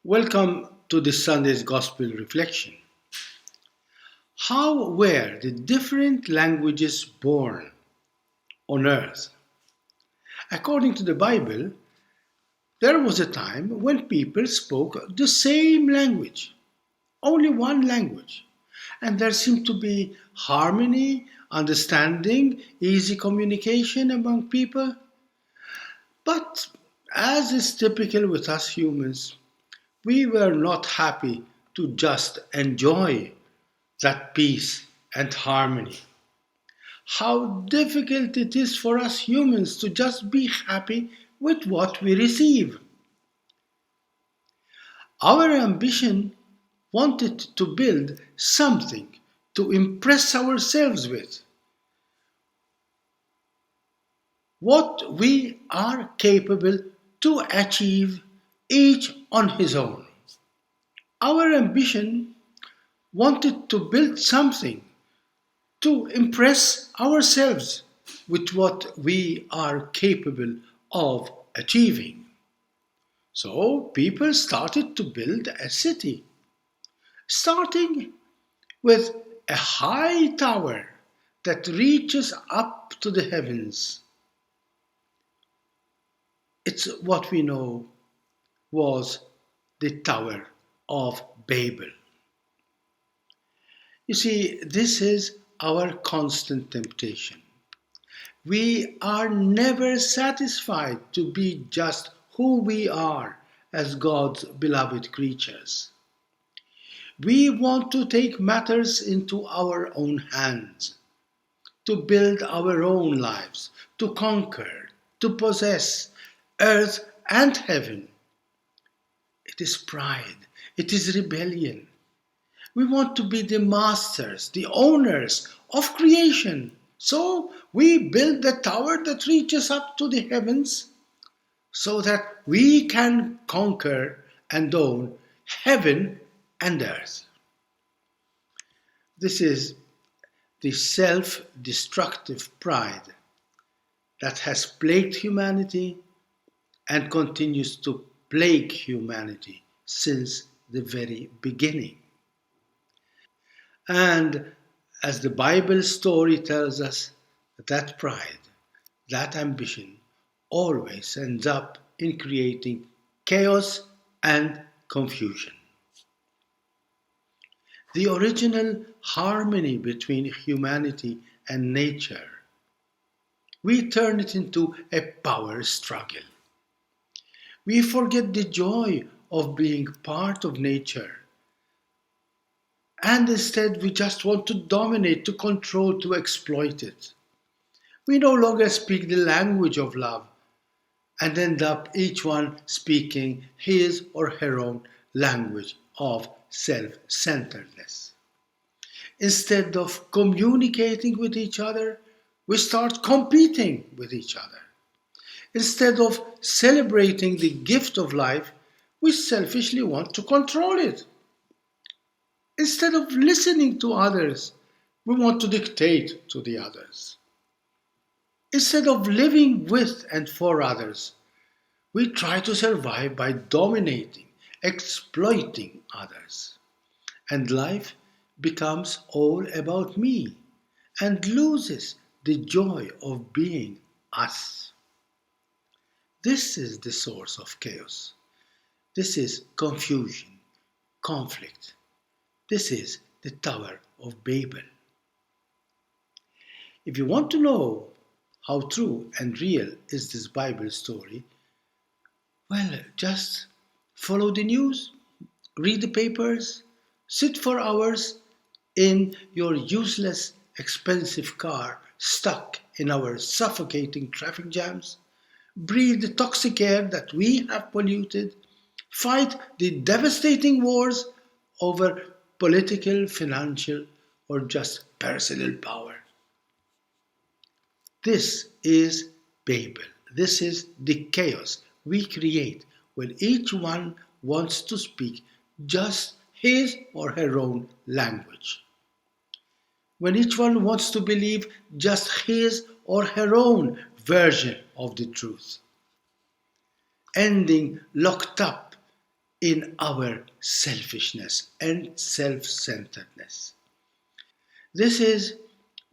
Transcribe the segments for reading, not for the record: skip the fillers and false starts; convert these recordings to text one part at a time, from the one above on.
Welcome to this Sunday's Gospel Reflection. How were the different languages born on earth? According to the Bible, there was a time when people spoke the same language, only one language, and there seemed to be harmony, understanding, easy communication among people. But as is typical with us humans, we were not happy to just enjoy that peace and harmony. How difficult it is for us humans to just be happy with what we receive. Our ambition wanted to build something to impress ourselves with. What we are capable to achieve each on his own. Our ambition wanted to build something to impress ourselves with what we are capable of achieving. So people started to build a city, starting with a high tower that reaches up to the heavens. It's what we know was the Tower of Babel. You see, this is our constant temptation. We are never satisfied to be just who we are as God's beloved creatures. We want to take matters into our own hands, to build our own lives, to conquer, to possess earth and heaven. It is pride, it is rebellion. We want to be the masters, the owners of creation. So we build the tower that reaches up to the heavens so that we can conquer and own heaven and earth. This is the self-destructive pride that has plagued humanity and continues to plague humanity since the very beginning. And as the Bible story tells us, that pride, that ambition, always ends up in creating chaos and confusion. The original harmony between humanity and nature, we turn it into a power struggle. We forget the joy of being part of nature. And instead, we just want to dominate, to control, to exploit it. We no longer speak the language of love and end up each one speaking his or her own language of self-centeredness. Instead of communicating with each other, we start competing with each other. Instead of celebrating the gift of life, we selfishly want to control it. Instead of listening to others, we want to dictate to the others. Instead of living with and for others, we try to survive by dominating, exploiting others. And life becomes all about me and loses the joy of being us. This is the source of chaos. This is confusion, conflict. This is the Tower of Babel. If you want to know how true and real is this Bible story, well, just follow the news, read the papers, sit for hours in your useless, expensive car stuck in our suffocating traffic jams, breathe the toxic air that we have polluted, fight the devastating wars over political, financial, or just personal power. This is Babel. This is the chaos we create when each one wants to speak just his or her own language. When each one wants to believe just his or her own version of the truth. Ending locked up in our selfishness and self-centeredness. This is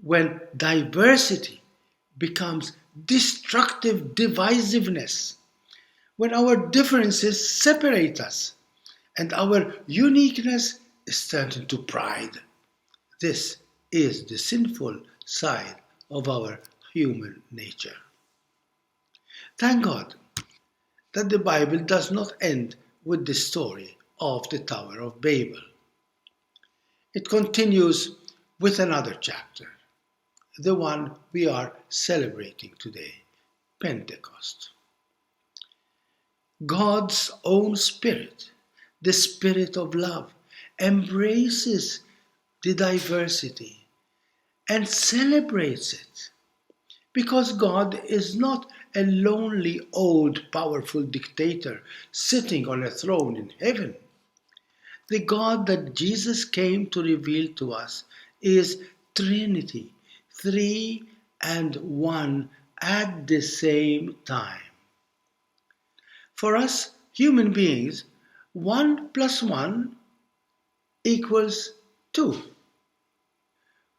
when diversity becomes destructive divisiveness, when our differences separate us and our uniqueness is turned into pride. This is the sinful side of our human nature. Thank God that the Bible does not end with the story of the Tower of Babel. It continues with another chapter, the one we are celebrating today, Pentecost. God's own Spirit, the Spirit of love, embraces the diversity and celebrates it. Because God is not a lonely, old, powerful dictator sitting on a throne in heaven. The God that Jesus came to reveal to us is Trinity, three and one at the same time. For us human beings, 1 plus 1 equals 2.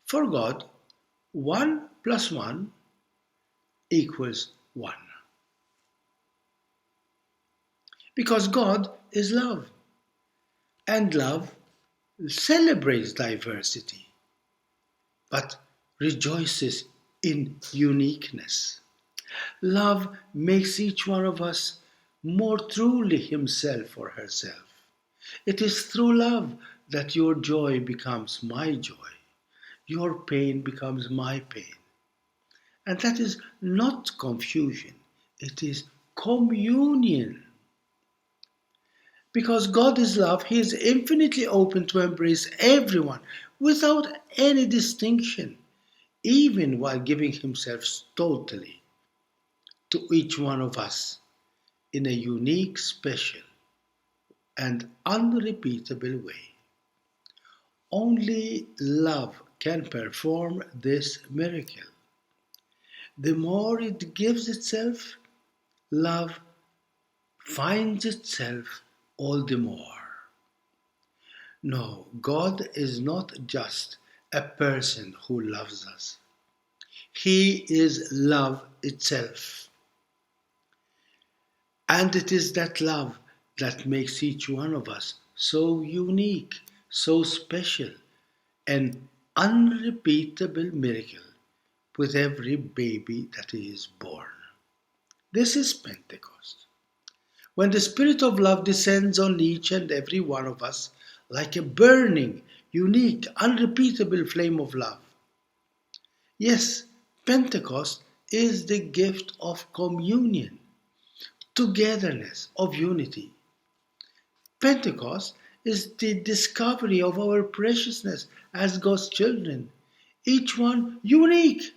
For God, 1 plus 1 equals 1. Because God is love, and love celebrates diversity, but rejoices in uniqueness. Love makes each one of us more truly himself or herself. It is through love that your joy becomes my joy, your pain becomes my pain. And that is not confusion, it is communion. Because God is love, He is infinitely open to embrace everyone without any distinction, even while giving Himself totally to each one of us in a unique, special, and unrepeatable way. Only love can perform this miracle. The more it gives itself, love finds itself all the more. No, God is not just a person who loves us. He is love itself. And it is that love that makes each one of us so unique, so special, an unrepeatable miracle with every baby that is born. This is Pentecost. When the Spirit of love descends on each and every one of us like a burning, unique, unrepeatable flame of love. Yes, Pentecost is the gift of communion, togetherness, of unity. Pentecost is the discovery of our preciousness as God's children, each one unique,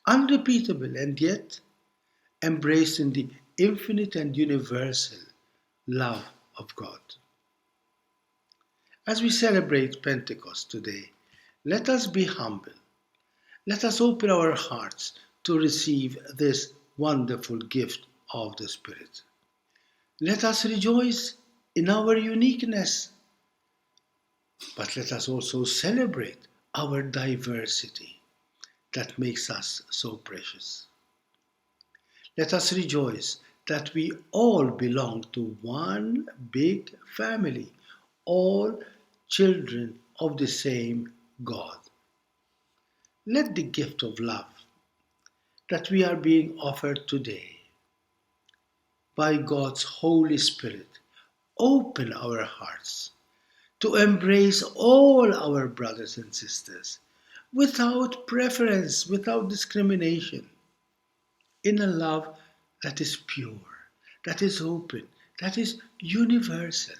unrepeatable, and yet embraced in the infinite and universal love of God. As we celebrate Pentecost today, let us be humble. Let us open our hearts to receive this wonderful gift of the Spirit. Let us rejoice in our uniqueness, but let us also celebrate our diversity that makes us so precious. Let us rejoice that we all belong to one big family, all children of the same God. Let the gift of love that we are being offered today by God's Holy Spirit open our hearts to embrace all our brothers and sisters without preference, without discrimination, in a love that is pure, that is open, that is universal.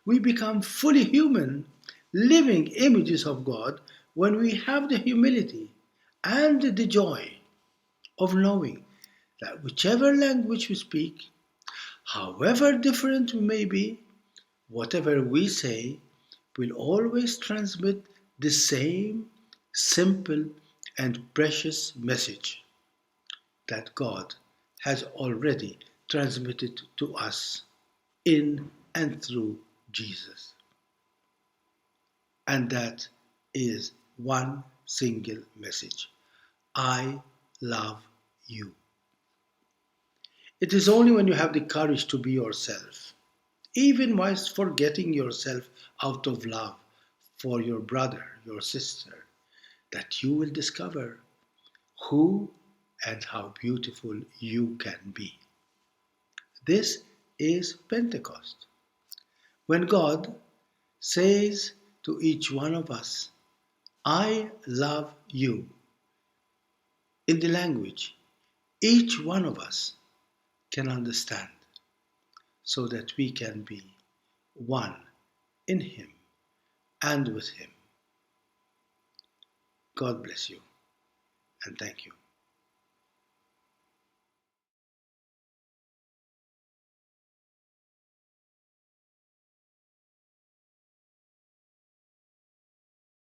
We become fully human, living images of God when we have the humility and the joy of knowing that whichever language we speak, however different we may be, whatever we say will always transmit the same simple and precious message that God has already transmitted to us in and through Jesus. And that is one single message: I love you. It is only when you have the courage to be yourself, even whilst forgetting yourself out of love for your brother, your sister, that you will discover who and how beautiful you can be. This is Pentecost. When God says to each one of us, I love you, in the language each one of us can understand, so that we can be one in Him and with Him. God bless you and thank you.